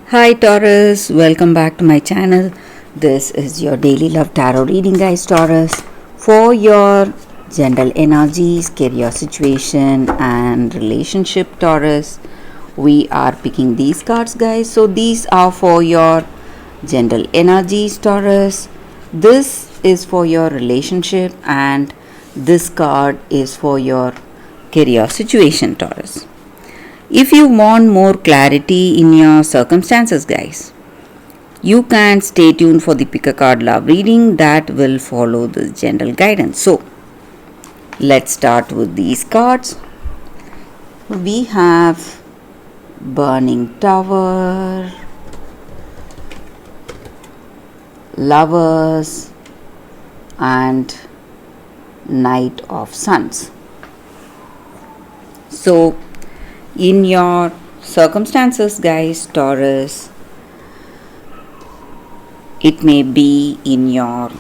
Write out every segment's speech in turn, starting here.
Hi Taurus, welcome back to my channel. This is your daily love tarot reading, guys. Taurus, for your general energies, career situation, and relationship. Taurus, we are picking these cards, guys. So these are for your general energies, Taurus. This is for your relationship, and this card is for your career situation, Taurus. If you want more clarity in your circumstances, guys, you can stay tuned for the pick a card love reading that will follow the general guidance. So, let's start with these cards. We have Burning Tower, Lovers, and Knight of Suns. So, in your circumstances, guys, Taurus, it may be in your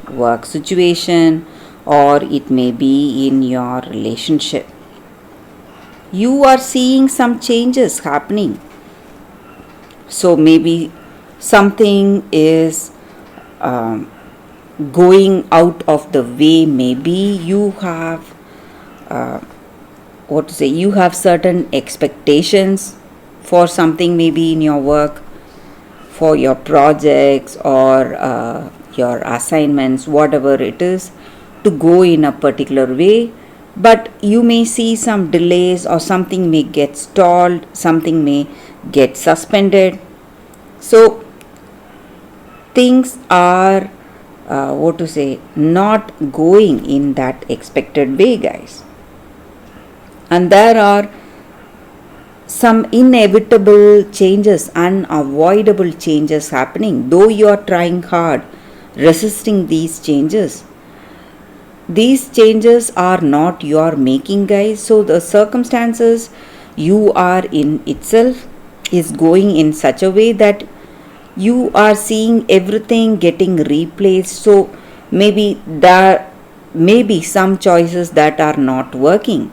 work situation or it may be in your relationship. You are seeing some changes happening. So maybe something is going out of the way. Maybe you have you have certain expectations for something, maybe in your work, for your projects or your assignments, whatever it is, to go in a particular way. But you may see some delays, or something may get stalled, something may get suspended. So things are not going in that expected way, guys. And there are some inevitable changes, unavoidable changes happening. Though you are trying hard, resisting these changes are not your making, guys. So the circumstances you are in itself is going in such a way that you are seeing everything getting replaced. So maybe there may be some choices that are not working,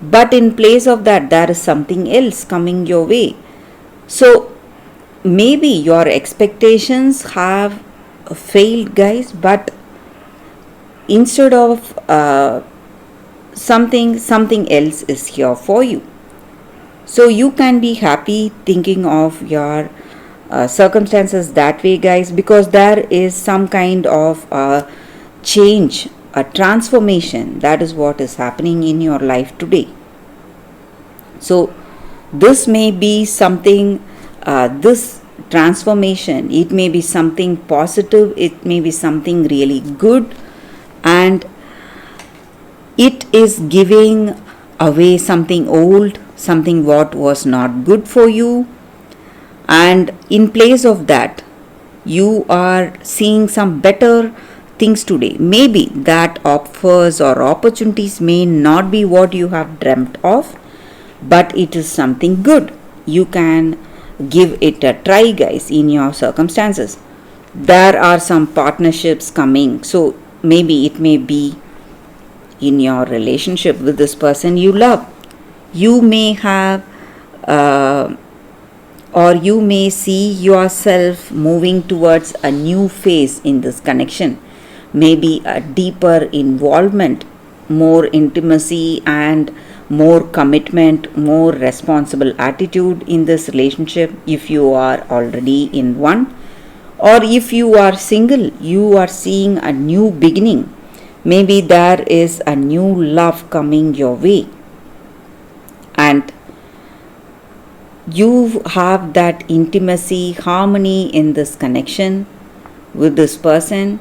but in place of that there is something else coming your way. So maybe your expectations have failed, guys, but instead of something else is here for you. So you can be happy thinking of your circumstances that way, guys, because there is some kind of change, a transformation. That is what is happening in your life today. So this may be something, this transformation, it may be something positive, it may be something really good, and it is giving away something old, something what was not good for you, and in place of that you are seeing some better things today. Maybe that offers or opportunities may not be what you have dreamt of, but it is something good. You can give it a try, guys, in your circumstances. There are some partnerships coming. So maybe it may be in your relationship with this person you love. You may have or you may see yourself moving towards a new phase in this connection. Maybe a deeper involvement, more intimacy, and more commitment, more responsible attitude in this relationship if you are already in one. Or if you are single, you are seeing a new beginning. Maybe there is a new love coming your way, and you have that intimacy, harmony in this connection with this person.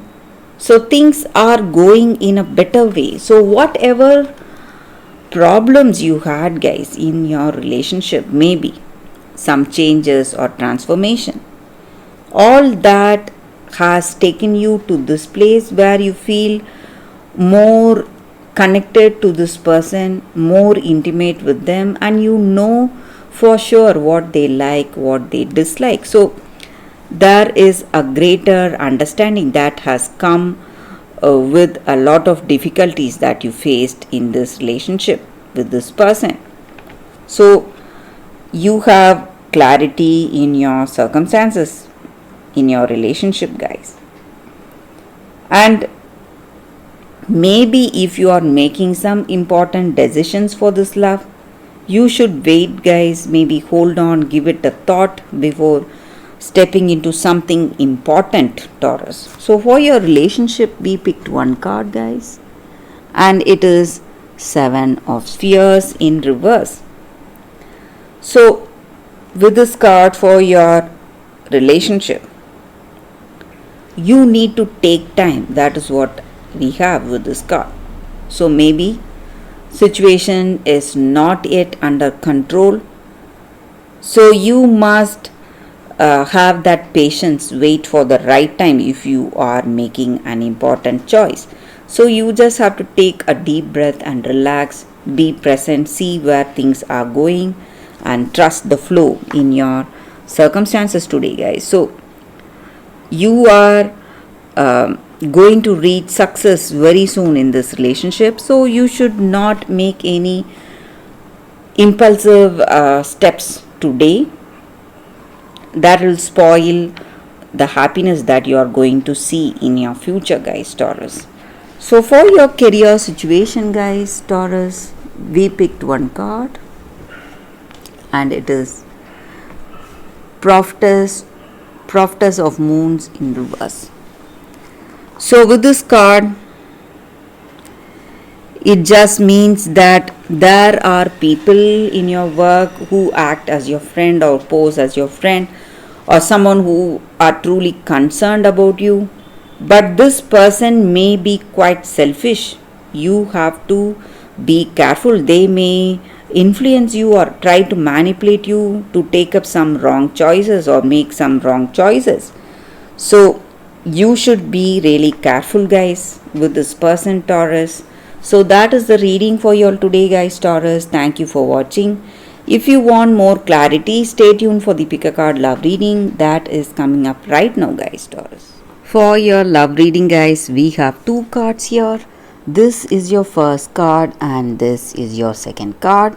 So things are going in a better way. So whatever problems you had, guys, in your relationship, maybe some changes or transformation, all that has taken you to this place where you feel more connected to this person, more intimate with them, and you know for sure what they like, what they dislike. So there is a greater understanding that has come with a lot of difficulties that you faced in this relationship with this person. So you have clarity in your circumstances, in your relationship, guys. And maybe if you are making some important decisions for this love, you should wait, guys. Maybe hold on, give it a thought before stepping into something important, Taurus. So, for your relationship, we picked one card, guys, and it is Seven of Spheres in reverse. So, with this card for your relationship, you need to take time. That is what we have with this card. So, maybe situation is not yet under control, so you must have that patience, wait for the right time if you are making an important choice. So you just have to take a deep breath and relax, be present, see where things are going, and trust the flow in your circumstances today, guys. So you are going to reach success very soon in this relationship, so you should not make any impulsive steps today that will spoil the happiness that you are going to see in your future, guys, Taurus. So for your career situation, guys, Taurus, we picked one card, and it is Prophetess of Moons in reverse. So with this card, it just means that there are people in your work who act as your friend or pose as your friend, or someone who are truly concerned about you. But this person may be quite selfish. You have to be careful. They may influence you or try to manipulate you to take up some wrong choices or make some wrong choices. So you should be really careful, guys, with this person, Taurus. So that is the reading for you all today, guys, Taurus. Thank you for watching. If you want more clarity, stay tuned for the pick a card love reading that is coming up right now, guys, Taurus. For your love reading, guys, we have two cards here. This is your first card and this is your second card.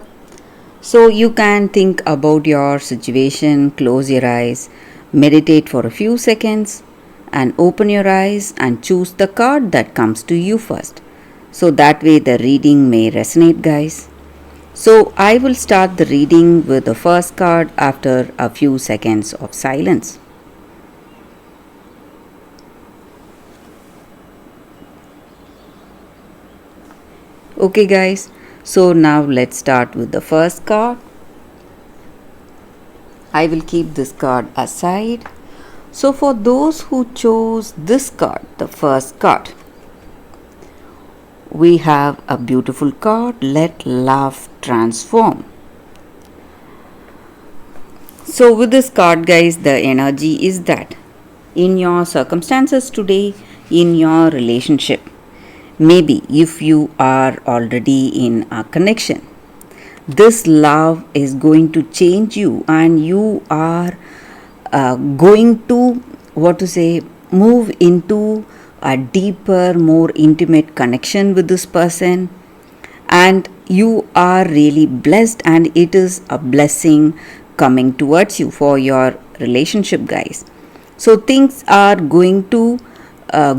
So you can think about your situation, close your eyes, meditate for a few seconds, and open your eyes and choose the card that comes to you first. So that way the reading may resonate, guys. So I will start the reading with the first card after a few seconds of silence. Okay, guys, so now let's start with the first card. I will keep this card aside. So for those who chose this card, the first card, we have a beautiful card, Let Love Transform. So with this card, guys, the energy is that in your circumstances today, in your relationship, maybe if you are already in a connection, this love is going to change you and you are going to, move into a deeper, more intimate connection with this person, and you are really blessed, and it is a blessing coming towards you for your relationship, guys. So things are going to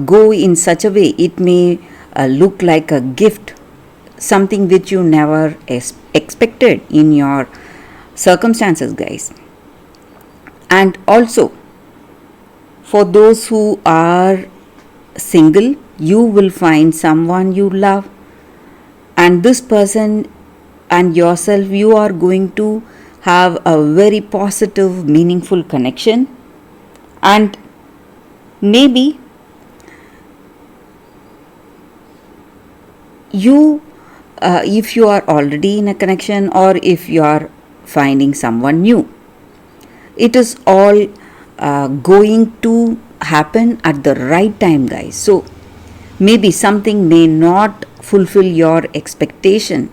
go in such a way, it may look like a gift, something which you never expected in your circumstances, guys. And also for those who are single, you will find someone you love, and this person and yourself, you are going to have a very positive, meaningful connection. And maybe you if you are already in a connection or if you are finding someone new, it is all going to happen at the right time, guys. So maybe something may not fulfill your expectation,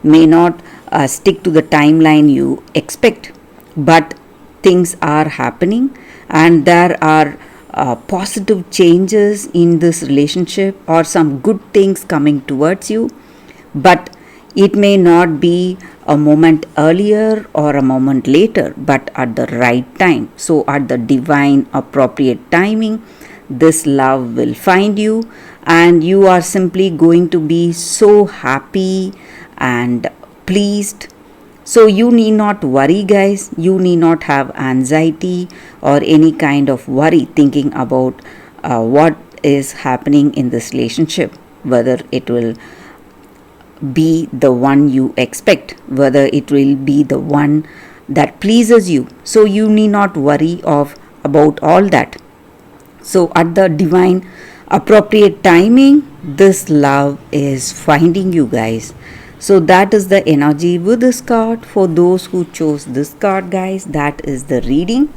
may not stick to the timeline you expect, but things are happening and there are positive changes in this relationship or some good things coming towards you, but it may not be a moment earlier or a moment later, but at the right time. So, at the divine appropriate timing, this love will find you, and you are simply going to be so happy and pleased. So, you need not worry, guys. You need not have anxiety or any kind of worry thinking about what is happening in this relationship, whether it will be the one you expect, whether it will be the one that pleases you. So you need not worry of about all that. So at the divine appropriate timing, this love is finding you, guys. So that is the energy with this card. For those who chose this card, guys, that is the reading.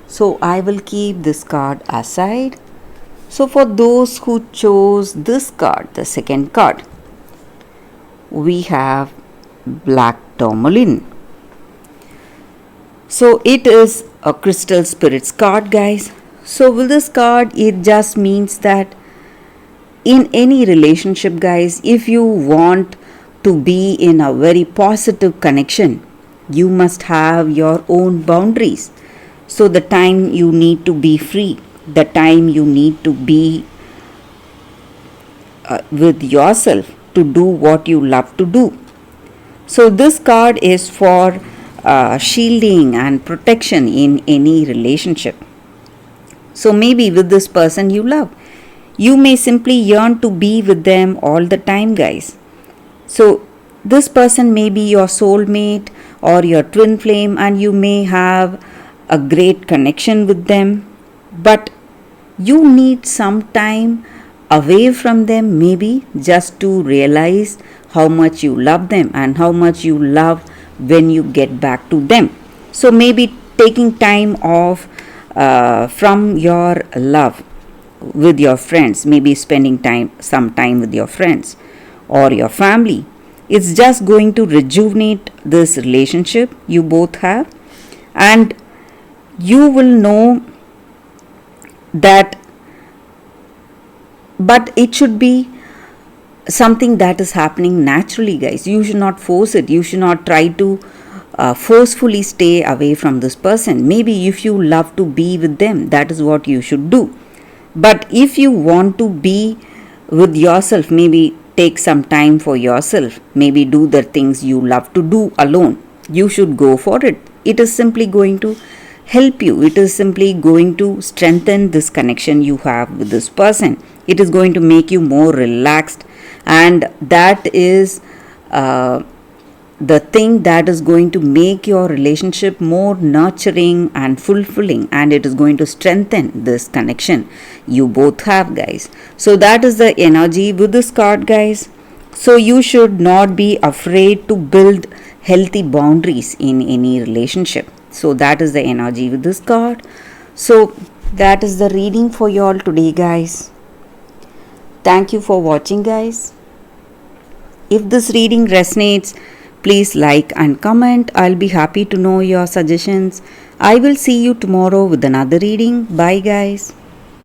So I will keep this card aside. So for those who chose this card, the second card, we have black tourmaline. So it is a crystal spirits card, guys. So with this card, it just means that in any relationship, guys, if you want to be in a very positive connection, you must have your own boundaries. So the time you need to be free, the time you need to be with yourself to do what you love to do. So this card is for shielding and protection in any relationship. So maybe with this person you love, you may simply yearn to be with them all the time, guys. So this person may be your soulmate or your twin flame, and you may have a great connection with them, but you need some time away from them, maybe just to realize how much you love them and how much you love when you get back to them. So maybe taking time off from your love with your friends, maybe spending some time with your friends or your family. It's just going to rejuvenate this relationship you both have, and you will know that, but it should be something that is happening naturally, guys. You should not force it. You should not try to forcefully stay away from this person. Maybe if you love to be with them, that is what you should do. But if you want to be with yourself, maybe take some time for yourself, maybe do the things you love to do alone, you should go for it. It is simply going to help you. It is simply going to strengthen this connection you have with this person. It is going to make you more relaxed, and that is the thing that is going to make your relationship more nurturing and fulfilling, and it is going to strengthen this connection you both have, guys. So that is the energy with this card, guys. So you should not be afraid to build healthy boundaries in any relationship. So that is the energy with this card. So that is the reading for you all today, guys. Thank you for watching, guys. If this reading resonates, please like and comment. I'll be happy to know your suggestions. I will see you tomorrow with another reading. Bye, guys.